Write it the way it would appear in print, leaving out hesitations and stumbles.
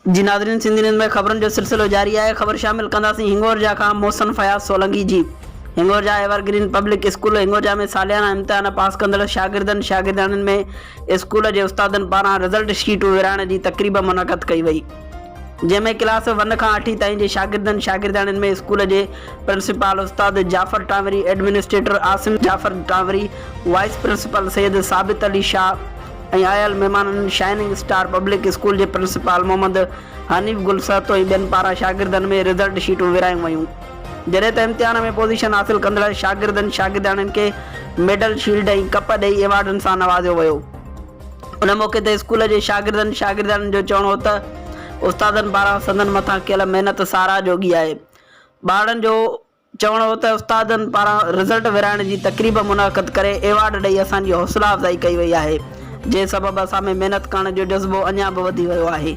जी नाज़रीन, सिंधी न्यूज़ में ख़बरनि जो सिलसिलो जारी आहे। ख़बर शामिल कंदासीं हिंगोरजा खां मोहसिन फयाज़ सोलंकी जी। हिंगोरजा एवरग्रीन पब्लिक स्कूल हिंगोरजा में सालियाना इम्तिहान पास कंदड़ शागिर्दनि में स्कूल जे उस्तादनि पारां रिज़ल्ट शीटूं विराइण जी तक़रीब मुनक़द कई वई, जंहिंमें क्लास 1 खां 8 ताईं जे शागिर्दनि में स्कूल जे प्रिंसिपल उस्ताद Jafar Tanwari, administrator Asim Jafar Tanwari, vice principal Syed Sabit Ali Shah ऐं आयल महिमाननि शाइनिंग स्टार पब्लिक स्कूल जे प्रिंसिपल मोहम्मद हनीफ़ गुलसतो ऐं ॿियनि पारां शागिर्दनि में रिज़ल्ट शीटूं विरायूं वयूं। जॾहिं त इम्तिहान में पोज़ीशन हासिल कंदड़ शागिर्दनि खे मेडल, शील्ड ऐं कप ॾेई एवार्डनि सां नवाज़ियो वियो। उन मौक़े ते स्कूल जे शागिर्दनि जो चवणो हो त उस्तादनि पारां संदनि मथां कयल महिनत साराह जोगी आहे। ॿारनि जो चवणो हो त उस्तादनि पारां रिज़ल्ट विराइण जी तक़रीब मुनक़द करे एवार्ड ॾेई असांजी हौसला अफ़ज़ाई कई वई आहे, जे सबबि असां में महिनत करण जो जज़्बो अञा बि वधी वियो आहे।